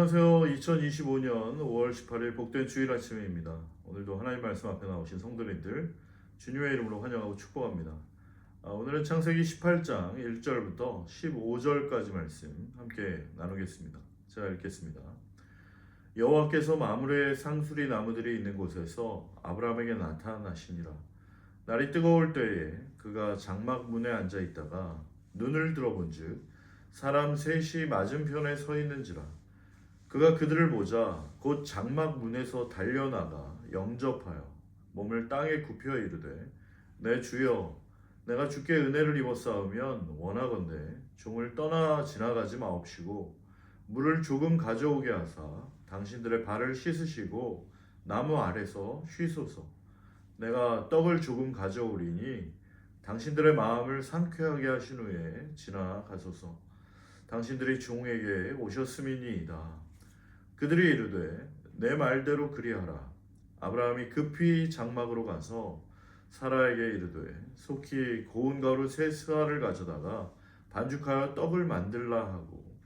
안녕하세요. 2025년 5월 18일 복된 주일 아침입니다. 오늘도 하나님 말씀 앞에 나오신 성도님들 주님의 이름으로 환영하고 축복합니다. 오늘은 창세기 18장 1절부터 15절까지 말씀 함께 나누겠습니다. 제가 읽겠습니다. 여호와께서 마므레 상수리 나무들이 있는 곳에서 아브라함에게 나타나시니라. 날이 뜨거울 때에 그가 장막 문에 앉아 있다가 눈을 들어본즉 사람 셋이 맞은편에 서 있는지라. 그가 그들을 보자 곧 장막 문에서 달려나가 영접하여 몸을 땅에 굽혀 이르되 내 주여 내가 주께 은혜를 입었사오면 원하건대 종을 떠나 지나가지 마옵시고 물을 조금 가져오게 하사 당신들의 발을 씻으시고 나무 아래서 쉬소서. 내가 떡을 조금 가져오리니 당신들의 마음을 상쾌하게 하신 후에 지나가소서. 당신들이 종에게 오셨음이니이다. 그들이 이르되 내 말대로 그리하라. 아브라함이 급히 장막으로 가서 사라에게 이르되 속히 고운 가루 세 스아를 가져다가 반죽하여 떡을 만들라 하고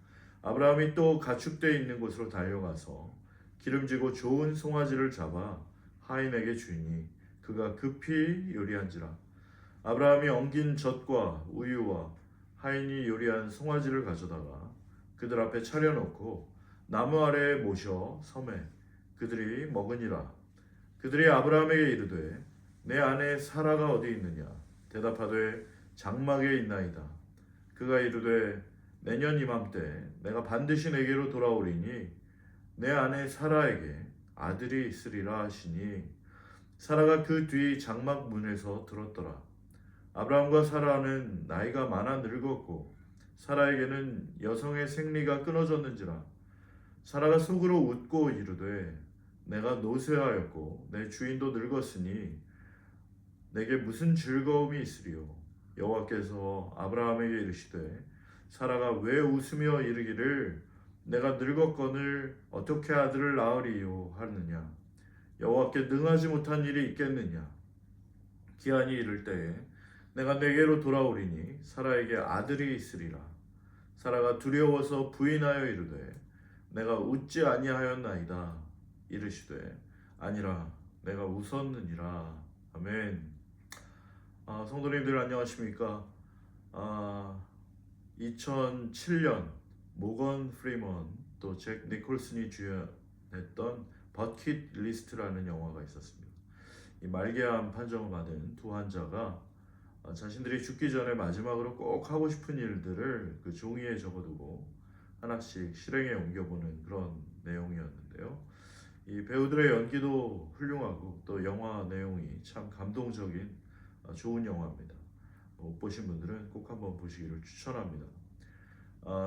아브라함이 또 가축대 있는 곳으로 달려가서 기름지고 좋은 송아지를 잡아 하인에게 주니 그가 급히 요리한지라. 아브라함이 엉긴 젖과 우유와 하인이 요리한 송아지를 가져다가 그들 앞에 차려놓고 나무 아래에 모셔 섬에 그들이 먹으니라. 그들이 아브라함에게 이르되 내 아내 사라가 어디 있느냐. 대답하되 장막에 있나이다. 그가 이르되 내년 이맘때 내가 반드시 내게로 돌아오리니 내 아내 사라에게 아들이 있으리라 하시니 사라가 그 뒤 장막 문에서 들었더라. 아브라함과 사라는 나이가 많아 늙었고 사라에게는 여성의 생리가 끊어졌는지라. 사라가 속으로 웃고 이르되 내가 노쇠하였고 내 주인도 늙었으니 내게 무슨 즐거움이 있으리요. 여호와께서 아브라함에게 이르시되 사라가 왜 웃으며 이르기를 내가 늙었거늘 어떻게 아들을 낳으리요 하느냐. 여호와께 능하지 못한 일이 있겠느냐. 기한이 이를 때에 내가 내게로 돌아오리니 사라에게 아들이 있으리라. 사라가 두려워서 부인하여 이르되 내가 웃지 아니하였나이다. 이르시되 아니라 내가 웃었느니라. 아멘. 성도님들 안녕하십니까? 2007년 모건 프리먼 또 잭 니콜슨이 주연했던 버킷 리스트라는 영화가 있었습니다. 이 말기암 판정을 받은 두 환자가 자신들이 죽기 전에 마지막으로 꼭 하고 싶은 일들을 그 종이에 적어두고 하나씩 실행에 옮겨보는 그런 내용이었는데요. 이 배우들의 연기도 훌륭하고 또 영화 내용이 참 감동적인 좋은 영화입니다. 못 보신 분들은 꼭 한번 보시기를 추천합니다.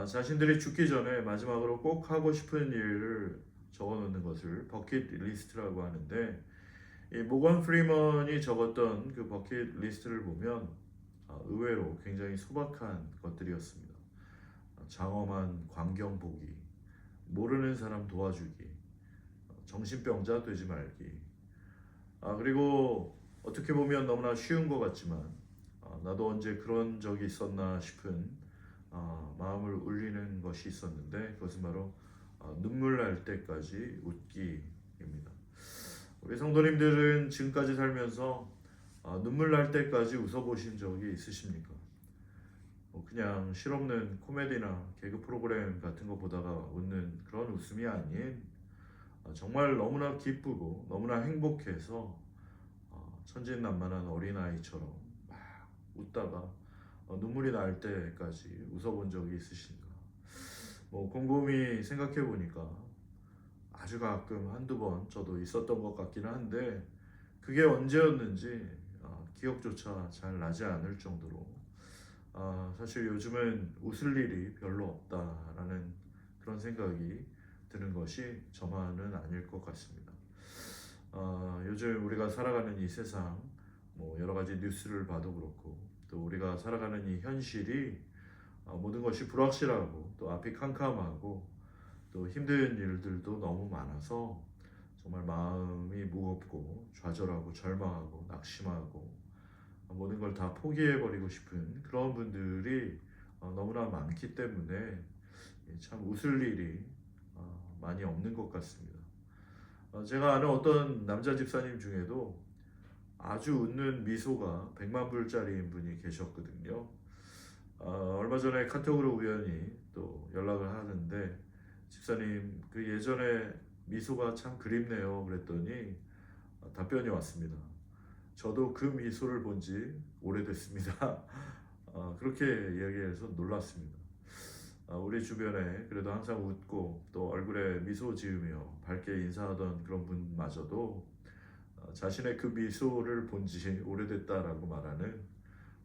자신들이 죽기 전에 마지막으로 꼭 하고 싶은 일을 적어놓는 것을 버킷 리스트라고 하는데 이 모건 프리먼이 적었던 그 버킷 리스트를 보면 의외로 굉장히 소박한 것들이었습니다. 장엄한 광경 보기, 모르는 사람 도와주기, 정신병자 되지 말기. 그리고 어떻게 보면 너무나 쉬운 것 같지만 나도 언제 그런 적이 있었나 싶은 마음을 울리는 것이 있었는데 그것은 바로 눈물 날 때까지 웃기입니다. 우리 성도님들은 지금까지 살면서 눈물 날 때까지 웃어보신 적이 있으십니까? 그냥 실없는 코미디나 개그 프로그램 같은 거 보다가 웃는 그런 웃음이 아닌 정말 너무나 기쁘고 너무나 행복해서 천진난만한 어린아이처럼 막 웃다가 눈물이 날 때까지 웃어본 적이 있으신가? 곰곰이 생각해 보니까 아주 가끔 한두 번 저도 있었던 것 같기는 한데 그게 언제였는지 기억조차 잘 나지 않을 정도로 사실 요즘은 웃을 일이 별로 없다라는 그런 생각이 드는 것이 저만은 아닐 것 같습니다. 요즘 우리가 살아가는 이 세상 여러 가지 뉴스를 봐도 그렇고 또 우리가 살아가는 이 현실이 모든 것이 불확실하고 또 앞이 캄캄하고 또 힘든 일들도 너무 많아서 정말 마음이 무겁고 좌절하고 절망하고 낙심하고 모든 걸 다 포기해버리고 싶은 그런 분들이 너무나 많기 때문에 참 웃을 일이 많이 없는 것 같습니다. 제가 아는 어떤 남자 집사님 중에도 아주 웃는 미소가 100만 불짜리인 분이 계셨거든요. 얼마 전에 카톡으로 우연히 또 연락을 하는데, 집사님 그 예전에 미소가 참 그립네요 그랬더니 답변이 왔습니다. 저도 그 미소를 본 지 오래됐습니다. 그렇게 이야기해서 놀랐습니다. 우리 주변에 그래도 항상 웃고 또 얼굴에 미소 지으며 밝게 인사하던 그런 분마저도 자신의 그 미소를 본 지 오래됐다라고 말하는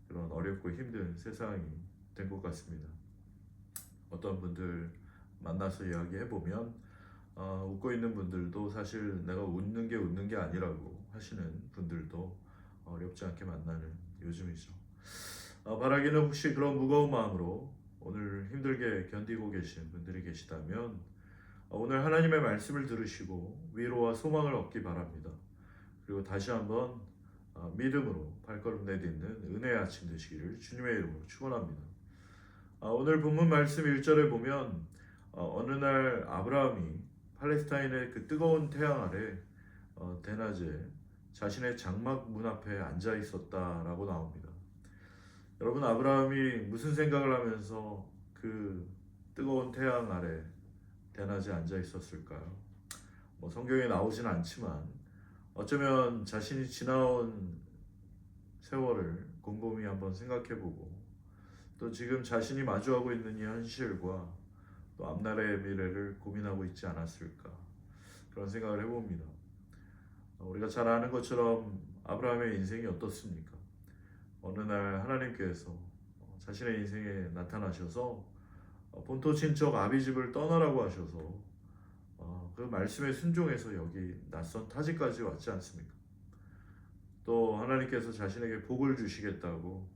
그런 어렵고 힘든 세상이 된 것 같습니다. 어떤 분들 만나서 이야기해보면 웃고 있는 분들도 사실 내가 웃는 게 아니라고 하시는 분들도 어렵지 않게 만나는 요즘이죠. 바라기는 혹시 그런 무거운 마음으로 오늘 힘들게 견디고 계신 분들이 계시다면 오늘 하나님의 말씀을 들으시고 위로와 소망을 얻기 바랍니다. 그리고 다시 한번 믿음으로 발걸음 내딛는 은혜의 아침 되시기를 주님의 이름으로 축원합니다. 오늘 본문 말씀 1절에 보면 어느 날 아브라함이 팔레스타인의 그 뜨거운 태양 아래 대낮에 자신의 장막 문 앞에 앉아 있었다라고 나옵니다. 여러분, 아브라함이 무슨 생각을 하면서 그 뜨거운 태양 아래 대낮에 앉아 있었을까요? 성경에 나오진 않지만 어쩌면 자신이 지나온 세월을 곰곰이 한번 생각해보고 또 지금 자신이 마주하고 있는 이 현실과 또 앞날의 미래를 고민하고 있지 않았을까, 그런 생각을 해봅니다. 우리가 잘 아는 것처럼 아브라함의 인생이 어떻습니까? 어느 날 하나님께서 자신의 인생에 나타나셔서 본토 친척 아비집을 떠나라고 하셔서 그 말씀에 순종해서 여기 낯선 타지까지 왔지 않습니까? 또 하나님께서 자신에게 복을 주시겠다고,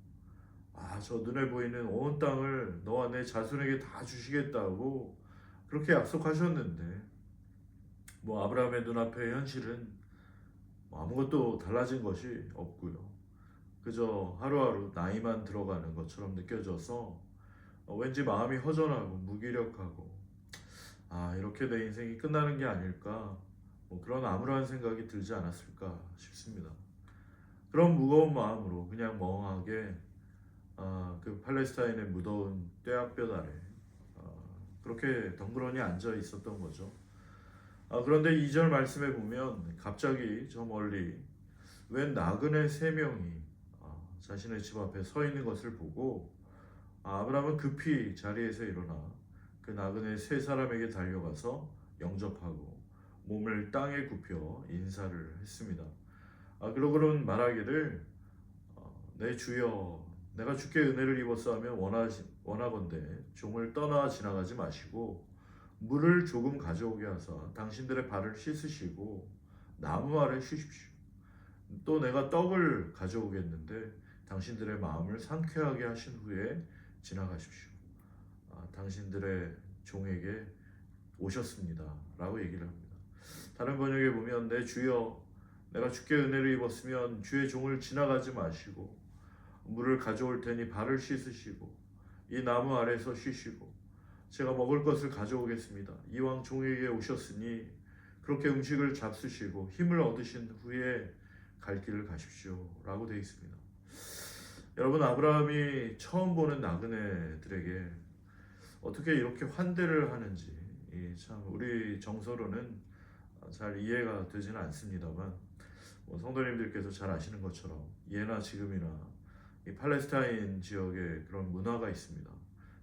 저 눈에 보이는 온 땅을 너와 내 자손에게 다 주시겠다고 그렇게 약속하셨는데, 아브라함의 눈앞의 현실은 아무것도 달라진 것이 없고요. 그저 하루하루 나이만 들어가는 것처럼 느껴져서 왠지 마음이 허전하고 무기력하고, 이렇게 내 인생이 끝나는 게 아닐까, 그런 암울한 생각이 들지 않았을까 싶습니다. 그런 무거운 마음으로 그냥 멍하게 그 팔레스타인의 무더운 뙤약볕 아래 그렇게 덩그러니 앉아 있었던 거죠. 그런데 2절 말씀에 보면 갑자기 저 멀리 웬 나그네 3명이 자신의 집 앞에 서 있는 것을 보고 아브라함은 급히 자리에서 일어나 그 나그네 3사람에게 달려가서 영접하고 몸을 땅에 굽혀 인사를 했습니다. 그러고는 말하기를 내 주여, 내가 주께 은혜를 입었사하면 원하건대 종을 떠나 지나가지 마시고 물을 조금 가져오게 하사 당신들의 발을 씻으시고 나무 아래 쉬십시오. 또 내가 떡을 가져오겠는데 당신들의 마음을 상쾌하게 하신 후에 지나가십시오. 당신들의 종에게 오셨습니다 라고 얘기를 합니다. 다른 번역에 보면 내 주여, 내가 주께 은혜를 입었으면 주의 종을 지나가지 마시고 물을 가져올 테니 발을 씻으시고 이 나무 아래서 쉬시고 제가 먹을 것을 가져오겠습니다. 이왕 종에게 오셨으니 그렇게 음식을 잡수시고 힘을 얻으신 후에 갈 길을 가십시오 라고 되어 있습니다. 여러분, 아브라함이 처음 보는 나그네들에게 어떻게 이렇게 환대를 하는지 참 우리 정서로는 잘 이해가 되지는 않습니다만, 성도님들께서 잘 아시는 것처럼 예나 지금이나 이 팔레스타인 지역에 그런 문화가 있습니다.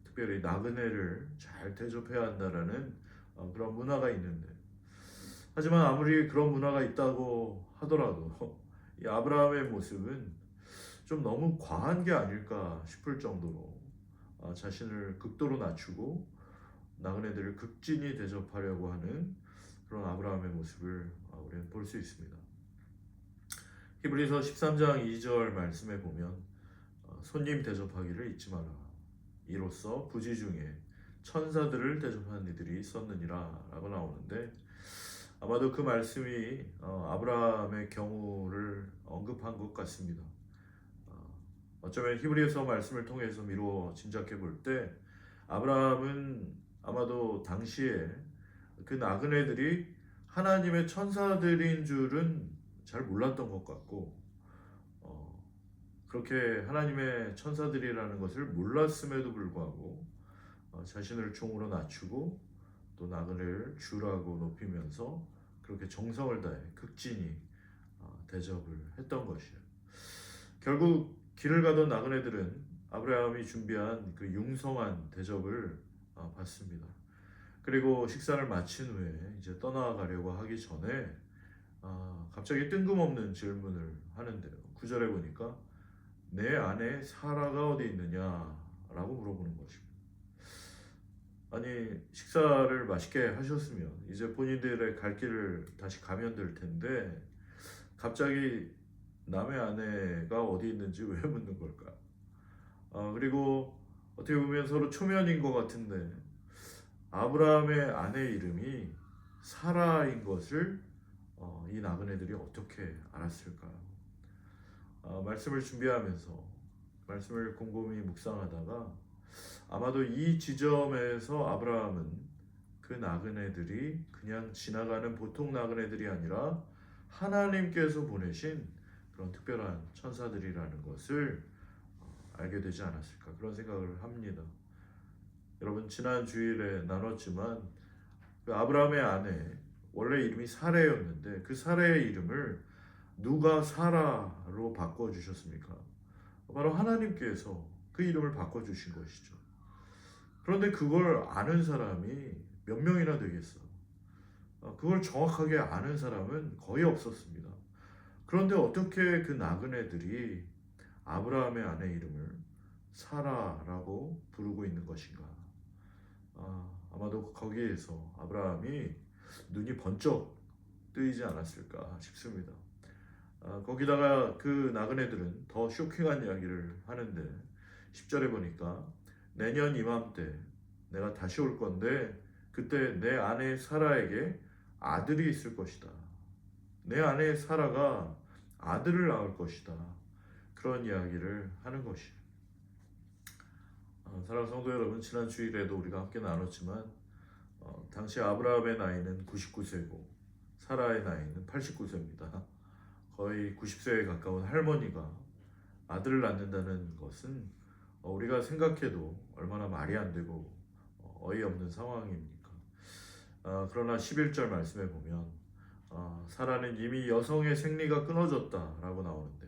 특별히 나그네를 잘 대접해야 한다라는 그런 문화가 있는데, 하지만 아무리 그런 문화가 있다고 하더라도 이 아브라함의 모습은 좀 너무 과한 게 아닐까 싶을 정도로 자신을 극도로 낮추고 나그네들을 극진히 대접하려고 하는 그런 아브라함의 모습을 우리는 볼 수 있습니다. 히브리서 13장 2절 말씀에 보면 손님 대접하기를 잊지 마라. 이로써 부지 중에 천사들을 대접하는 이들이 있었느니라 라고 나오는데, 아마도 그 말씀이 아브라함의 경우를 언급한 것 같습니다. 어쩌면 히브리서 말씀을 통해서 미루어 짐작해 볼 때 아브라함은 아마도 당시에 그 나그네들이 하나님의 천사들인 줄은 잘 몰랐던 것 같고, 어, 그렇게 하나님의 천사들이라는 것을 몰랐음에도 불구하고 자신을 종으로 낮추고 또 나그네를 주라고 높이면서 그렇게 정성을 다해 극진히 대접을 했던 것이에요. 결국 길을 가던 나그네들은 아브라함이 준비한 그 융성한 대접을 받습니다. 그리고 식사를 마친 후에 이제 떠나가려고 하기 전에 갑자기 뜬금없는 질문을 하는데요. 9절에 보니까 내 아내 사라가 어디 있느냐라고 물어보는 것입니다. 아니, 식사를 맛있게 하셨으면 이제 본인들의 갈 길을 다시 가면 될 텐데 갑자기 남의 아내가 어디 있는지 왜 묻는 걸까? 그리고 어떻게 보면 서로 초면인 것 같은데 아브라함의 아내 이름이 사라인 것을 이 나그네들이 어떻게 알았을까요? 말씀을 준비하면서 말씀을 곰곰이 묵상하다가 아마도 이 지점에서 아브라함은 그 나그네들이 그냥 지나가는 보통 나그네들이 아니라 하나님께서 보내신 그런 특별한 천사들이라는 것을 알게 되지 않았을까, 그런 생각을 합니다. 여러분, 지난 주일에 나눴지만 그 아브라함의 아내 원래 이름이 사레였는데 그 사레의 이름을 누가 사라로 바꿔주셨습니까? 바로 하나님께서 그 이름을 바꿔주신 것이죠. 그런데 그걸 아는 사람이 몇 명이나 되겠어? 그걸 정확하게 아는 사람은 거의 없었습니다. 그런데 어떻게 그 나그네들이 아브라함의 아내 이름을 사라라고 부르고 있는 것인가? 아마도 거기에서 아브라함이 눈이 번쩍 뜨이지 않았을까 싶습니다. 거기다가 그 나그네들은 더 쇼킹한 이야기를 하는데 10절에 보니까 내년 이맘때 내가 다시 올 건데 그때 내 아내 사라에게 아들이 있을 것이다. 내 아내 사라가 아들을 낳을 것이다. 그런 이야기를 하는 것이에요. 사랑하는 성도 여러분, 지난 주일에도 우리가 함께 나눴지만 당시 아브라함의 나이는 99세고 사라의 나이는 89세입니다. 거의 90세에 가까운 할머니가 아들을 낳는다는 것은 우리가 생각해도 얼마나 말이 안 되고 어이없는 상황입니까? 그러나 11절 말씀에 보면 사라는 이미 여성의 생리가 끊어졌다라고 나오는데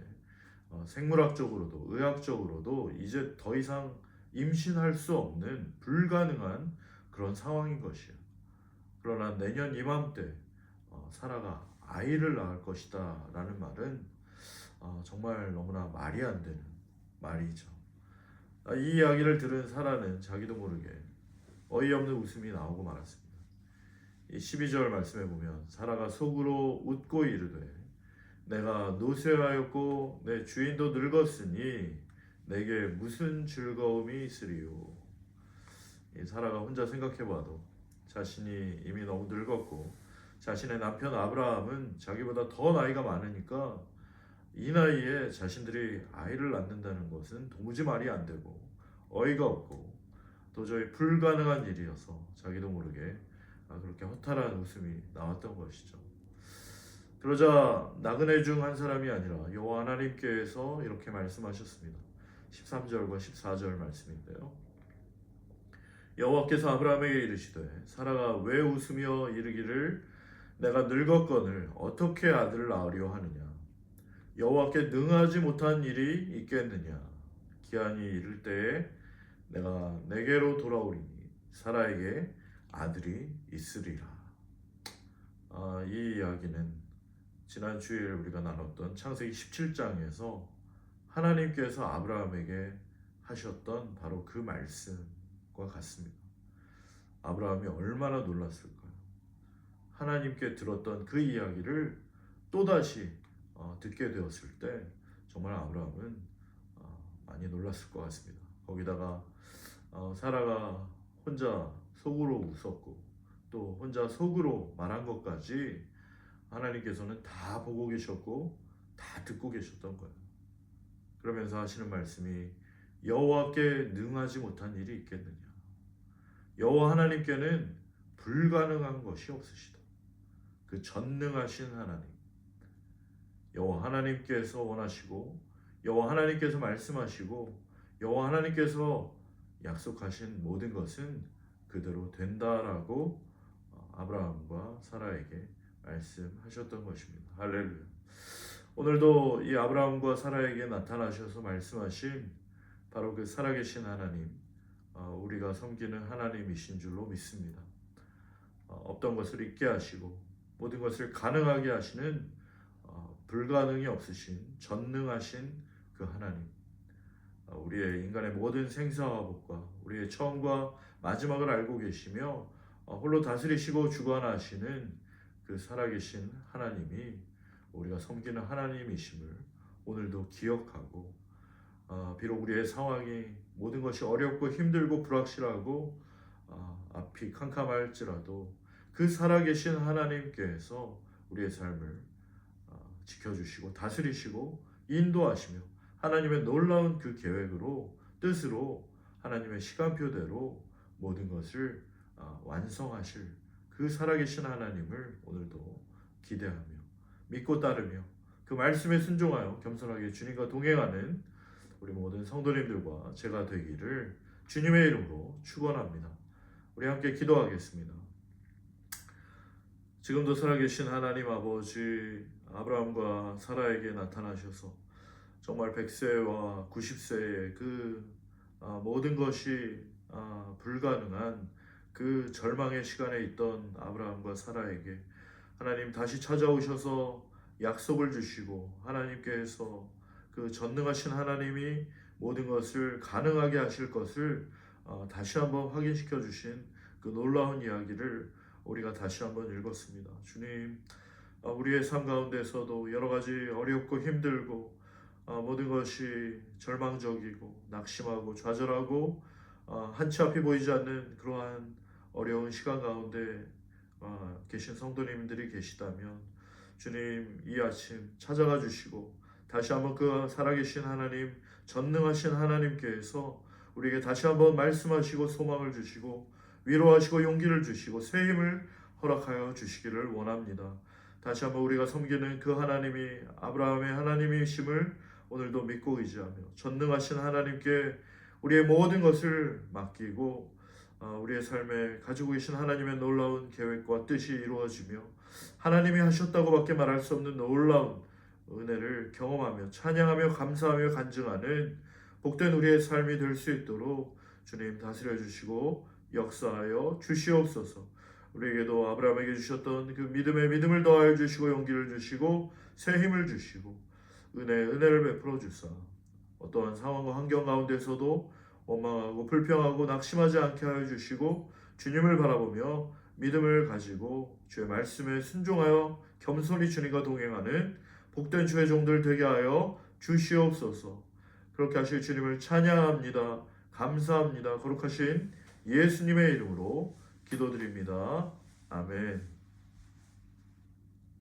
생물학적으로도 의학적으로도 이제 더 이상 임신할 수 없는 불가능한 그런 상황인 것이에요. 그러나 내년 이맘때 사라가 아이를 낳을 것이다 라는 말은 정말 너무나 말이 안 되는 말이죠. 이 이야기를 들은 사라는 자기도 모르게 어이없는 웃음이 나오고 말았습니다. 이 12절 말씀에 보면 사라가 속으로 웃고 이르되 내가 노쇠하였고 내 주인도 늙었으니 내게 무슨 즐거움이 있으리요. 이 사라가 혼자 생각해봐도 자신이 이미 너무 늙었고 자신의 남편 아브라함은 자기보다 더 나이가 많으니까 이 나이에 자신들이 아이를 낳는다는 것은 도무지 말이 안 되고 어이가 없고 도저히 불가능한 일이어서 자기도 모르게 그렇게 허탈한 웃음이 나왔던 것이죠. 그러자 나그네 중 한 사람이 아니라 여호와 하나님께서 이렇게 말씀하셨습니다. 13절과 14절 말씀인데요. 여호와께서 아브라함에게 이르시되 사라가 왜 웃으며 이르기를 내가 늙었거늘 어떻게 아들을 낳으려 하느냐. 여호와께 능하지 못한 일이 있겠느냐. 기한이 이를 때에 내가 내게로 돌아오리니 사라에게 아들이 있으리라. 이 이야기는 지난 주일 우리가 나눴던 창세기 17장에서 하나님께서 아브라함에게 하셨던 바로 그 말씀과 같습니다. 아브라함이 얼마나 놀랐을까요? 하나님께 들었던 그 이야기를 또다시 듣게 되었을 때 정말 아브라함은 많이 놀랐을 것 같습니다. 거기다가 사라가 혼자 속으로 웃었고 또 혼자 속으로 말한 것까지 하나님께서는 다 보고 계셨고 다 듣고 계셨던 거예요. 그러면서 하시는 말씀이 여호와께 능하지 못한 일이 있겠느냐. 여호와 하나님께는 불가능한 것이 없으시다. 그 전능하신 하나님, 여호와 하나님께서 원하시고 여호와 하나님께서 말씀하시고 여호와 하나님께서 약속하신 모든 것은 그대로 된다라고 아브라함과 사라에게 말씀하셨던 것입니다. 할렐루야. 오늘도 이 아브라함과 사라에게 나타나셔서 말씀하신 바로 그 살아계신 하나님, 우리가 섬기는 하나님이신 줄로 믿습니다. 없던 것을 있게 하시고 모든 것을 가능하게 하시는 불가능이 없으신 전능하신 그 하나님, 우리의 인간의 모든 생사와 복과 우리의 처음과 마지막을 알고 계시며 홀로 다스리시고 주관하시는 그 살아계신 하나님이 우리가 섬기는 하나님이심을 오늘도 기억하고, 비록 우리의 상황이 모든 것이 어렵고 힘들고 불확실하고 앞이 캄캄할지라도 그 살아계신 하나님께서 우리의 삶을 지켜주시고 다스리시고 인도하시며 하나님의 놀라운 그 계획으로 뜻으로 하나님의 시간표대로 모든 것을 완성하실 그 살아계신 하나님을 오늘도 기대하며 믿고 따르며 그 말씀에 순종하여 겸손하게 주님과 동행하는 우리 모든 성도님들과 제가 되기를 주님의 이름으로 축원합니다. 우리 함께 기도하겠습니다. 지금도 살아계신 하나님 아버지, 아브라함과 사라에게 나타나셔서 정말 100세와 90세의 그 모든 것이 불가능한 그 절망의 시간에 있던 아브라함과 사라에게 하나님 다시 찾아오셔서 약속을 주시고, 하나님께서 그 전능하신 하나님이 모든 것을 가능하게 하실 것을 다시 한번 확인시켜 주신 그 놀라운 이야기를 우리가 다시 한번 읽었습니다. 주님, 우리의 삶 가운데서도 여러 가지 어렵고 힘들고 모든 것이 절망적이고 낙심하고 좌절하고 한치 앞이 보이지 않는 그러한 어려운 시간 가운데 계신 성도님들이 계시다면 주님, 이 아침 찾아가 주시고 다시 한번 그 살아계신 하나님, 전능하신 하나님께서 우리에게 다시 한번 말씀하시고 소망을 주시고 위로하시고 용기를 주시고 새 힘을 허락하여 주시기를 원합니다. 다시 한번 우리가 섬기는 그 하나님이 아브라함의 하나님이심을 오늘도 믿고 의지하며 전능하신 하나님께 우리의 모든 것을 맡기고 우리의 삶에 가지고 계신 하나님의 놀라운 계획과 뜻이 이루어지며 하나님이 하셨다고 밖에 말할 수 없는 놀라운 은혜를 경험하며 찬양하며 감사하며 간증하는 복된 우리의 삶이 될 수 있도록 주님 다스려 주시고 역사하여 주시옵소서. 우리에게도 아브라함에게 주셨던 그 믿음을 더하여 주시고 용기를 주시고 새 힘을 주시고 은혜를 베풀어 주사 어떠한 상황과 환경 가운데서도 원망하고 불평하고 낙심하지 않게 하여 주시고 주님을 바라보며 믿음을 가지고 주의 말씀에 순종하여 겸손히 주님과 동행하는 복된 주의 종들 되게 하여 주시옵소서. 그렇게 하실 주님을 찬양합니다. 감사합니다. 거룩하신 예수님의 이름으로 기도드립니다. 아멘.